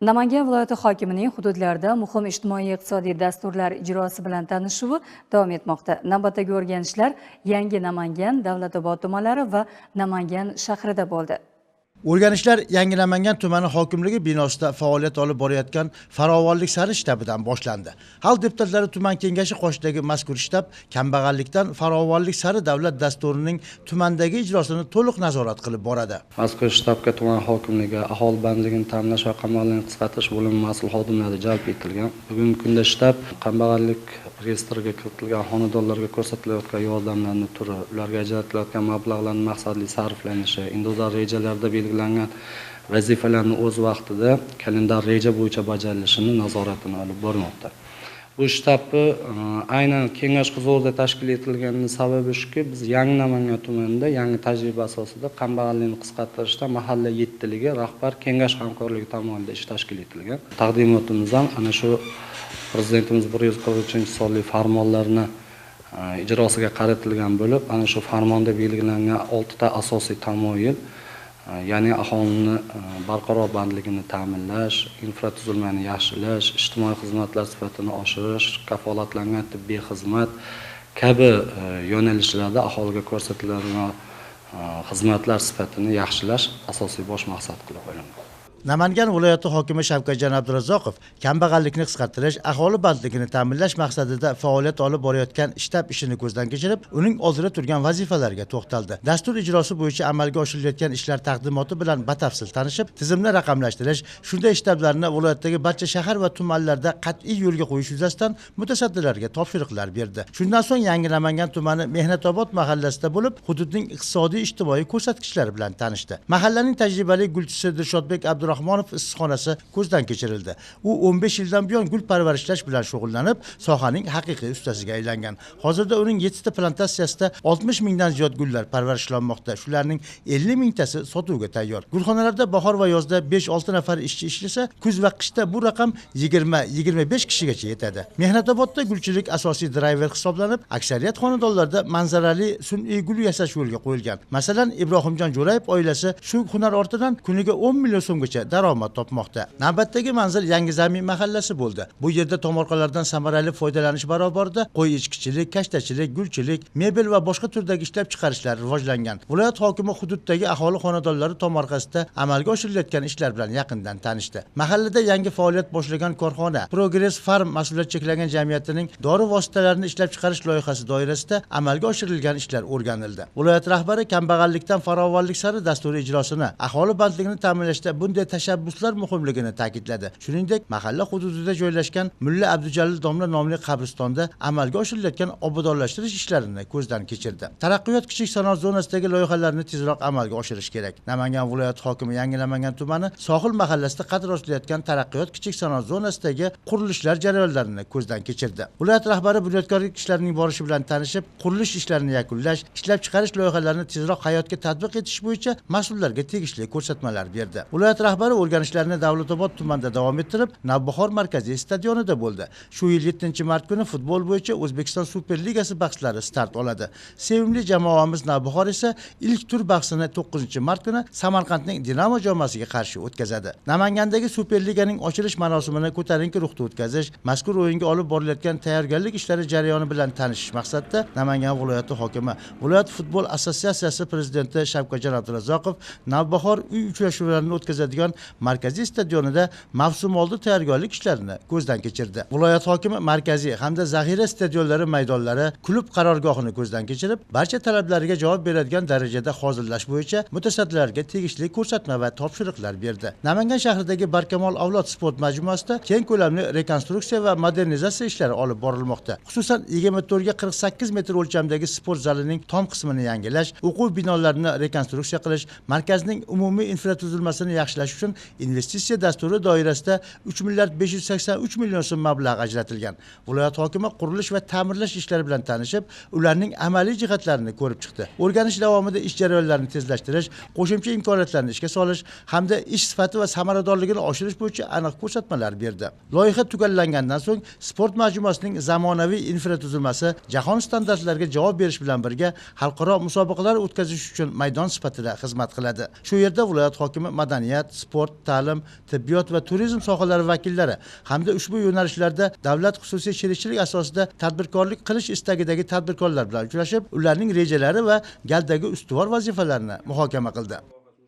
Namangan viloyati hokimining hududlarda muhim ijtimoiy-iqtisodiy dasturlar ijrosi bilan tanishuvi davom etmoqda. Navbatdagi o'rganishlar Yangi Namangan, Davlatobod tumanlari va Namangan shahrida bo'ldi. O'rganishlar Yangi Namangan tumani hokimligi binosida faoliyat olib borayotgan Farovonlik sari shtabidan boshlandi. Xalq deputatlari tuman kengashi qoshidagi mazkur shtab kambag'allikdan farovonlik sari davlat dasturining tumandagi ijrosini to'liq nazorat qilib boradi. Mazkur shtabga tuman hokimligi, aholi bandligini ta'minlash va kambag'allikni qisqartirish bo'limi mas'ul xodimlari jalb etilgan. Bugungi kunda shtab kambag'allik reyestriga kiritilgan xonadonlarga ko'rsatilayotgan yordamlarning turi, ularga ajratilayotgan mablag'larning maqsadli sarflanishi, individual rejalarda belgilangan vazifalarni o'z vaqtida kalendar reja bo'yicha bajarilishini nazoratini olib bormoqda. Bu shtabni aynan kengash huzurida tashkil etilganining sababi shuki, biz Yangi Namangan tumanida yangi tajriba asosida kambag'allikni qisqartirishda mahalla yettiligi rahbar kengash hamkorligi tomonidan ish tashkil etilgan. Taqdimotimizda ham ana shu Prezidentimiz 143-sonli farmonlarni ijrosiga qaratilgan bo'lib, ana shu farmonda belgilangan 6 ta asosiy tamoyil, ya'ni aholini barqaror bandligini ta'minlash, infratuzilmani yaxshilash, ijtimoiy xizmatlar sifatini oshirish, kafolatlangan tibbiy xizmat kabi yo'nalishlarda aholiga ko'rsatiladigan xizmatlar sifatini yaxshilash asosiy bosh maqsad qilib qo'yilgan. Namangan viloyati hokimi Shavkatjon Abdurazzoqov kambag'allikni qisqartirish, aholi bandligini ta'minlash maqsadida faoliyat olib borayotgan shtab ishini ko'zdan kechirib, uning oldida turgan vazifalarga to'xtaldi. Dastur ijrosi bo'yicha amalga oshirilayotgan ishlar taqdimoti bilan batafsil tanishib, tizimni raqamlashtirish, shunday shtablarni viloyatdagi barcha shahar va tumanlarda qat'iy yo'lga qo'yish yuzasidan mutasaddilarga topshiriqlar berdi. Shundan so'ng Yangi Namangan tumani Mehnatobod mahallasida bo'lib, hududning iqtisodiy-ijtimoiy ko'rsatkichlari bilan tanishdi. Mahallaning tajribali gulchisi Dilshodbek Abdurahmonov issiqxonasi ko'zdan kechirildi. U 15 yildan buyon gul parvarishlash bilan shug'ullanib, sohaning haqiqiy ustasiga aylangan. Hozirda uning 7 ta plantatsiyasida 60 mingdan ziyod gullar parvarishlanmoqda. Shularning 50 mingtasi sotuvga tayyor. Gulxonalarda bahor va yozda 5-6 nafar ishchi ishlasa, kuz va qishda bu raqam 20-25 kishigacha yetadi. Mehnatobodda gulchilik asosiy driver hisoblanib, aksariyat xonadonlarda manzarali sun'iy gul yasash yo'lga qo'yilgan. Masalan, Ibrohimjon Jo'rayev oilasi shu hunar ortidan kuniga 10 million so'mgacha daromad topmoqda. Navbatdagi manzil Yangi Zamin mahallasi bo'ldi. Bu yerda tomorqalardan samarali foydalanish barobarida qo'y ichkichilik, kashtachilik, gulchilik, mebel va boshqa turdagi ishlab chiqarishlar rivojlangan. Viloyat hokimi hududdagi aholi xonadonlari tomorqasida amalga oshirilayotgan ishlar bilan yaqindan tanishdi. Mahallada yangi faoliyat boshlagan korxona Progress Farm mas'uliyat cheklangan jamiyatining dori vositalarini ishlab chiqarish loyihasi doirasida amalga oshirilgan ishlar o'rganildi. Viloyat rahbari kambag'allikdan farovonlik sari dasturi ijrosini, aholi bandligini ta'minlashda bunday tashabbuslar muhimligini ta'kidladi. Shuningdek, mahalla hududida joylashgan Mulla Abdujalil domla nomli qabristonda amalga oshirilayotgan obodonlashtirish ishlarini ko'zdan kechirdi. Taraqqiyot kichik sanoat zonasidagi loyihalarni tezroq amalga oshirish kerak. Namangan viloyati hokimi Yangi Namangan tumani Sohil mahallasida qad rostlayotgan taraqqiyot kichik sanoat zonasidagi qurilishlar jarayonlarini ko'zdan kechirdi. Viloyat rahbari bunyodkorlik ishlarining borishi bilan tanishib, qurilish ishlarini yakunlash, ishlab chiqarish loyihalarini tezroq hayotga tatbiq etish bo'yicha mas'ullarga tegishli ko'rsatmalar berdi. Viloyat rahbari o'rganishlarni Davlatobod tumanida davom ettirib, Navbahor markaziy stadionida bo'ldi. Shu yil 7-mart kuni futbol bo'yicha O'zbekiston Superligasi bahslari start oladi. Sevimli jamoamiz Navbahor esa ilk tur bahsini 9-mart kuni Samarqandning Dinamo jamoasiga qarshi o'tkazadi. Namangandagi Superliganing ochilish marosimini ko'tarinki ruhda o'tkazish, mazkur o'yinga olib borilayotgan tayyorgarlik ishlari jarayoni bilan tanishish maqsadida Namangan viloyati hokimi, viloyat futbol assotsiatsiyasi prezidenti Shavkatjon Abdurazzoqov Navbahor uy uchrashuvlarini o'tkazadigan markaziy stadionida mavsumoldi tayyorgarlik ishlarini ko'zdan kechirdi. Viloyat hokimi markaziy hamda zaxira stadionlari maydonlari, klub qarorgohini ko'zdan kechirib, barcha talablariga javob beradigan darajada hozirlash bo'yicha mutasaddilarga tegishli ko'rsatma va topshiriqlar berdi. Namangan shahridagi Barkamol avlod sport majmuasida keng ko'lamli rekonstruksiya va modernizatsiya ishlari olib borilmoqda. Xususan, 24 ga 48 metr o'lchamdagi sport zalining tom qismini yangilash, o'quv binolarini rekonstruksiya qilish, markazning umumiy infratuzilmasini yaxshilash uchun investitsiya dasturi doirasida 3,583 million so'm mablag' ajratilgan. Viloyat hokimi qurilish va ta'mirlash ishlari bilan tanishib, ularning amaliy jihatlarini ko'rib chiqdi. O'rganish davomida ish jarayonlarini tezlashtirish, qo'shimcha imkoniyatlarni ishga solish hamda ish sifati va samaradorligini oshirish bo'yicha aniq ko'rsatmalar berdi. Loyiha tugallangandan so'ng sport majmuasining zamonaviy infratuzilmasi jahon standartlariga javob berish bilan birga xalqaro musobaqalar o'tkazish uchun maydon sifatida xizmat qiladi. Shu yerda viloyat hokimi madaniyat, sport, ta'lim, tibbiyot va turizm sohalari vakillari hamda ushbu yo'nalishlarda davlat xususiy sherikchilik asosida tadbirkorlik qilish istagidagi tadbirkorlar bilan uchrashib, ularning rejalari va galdagi ustuvor vazifalarini muhokama qildi.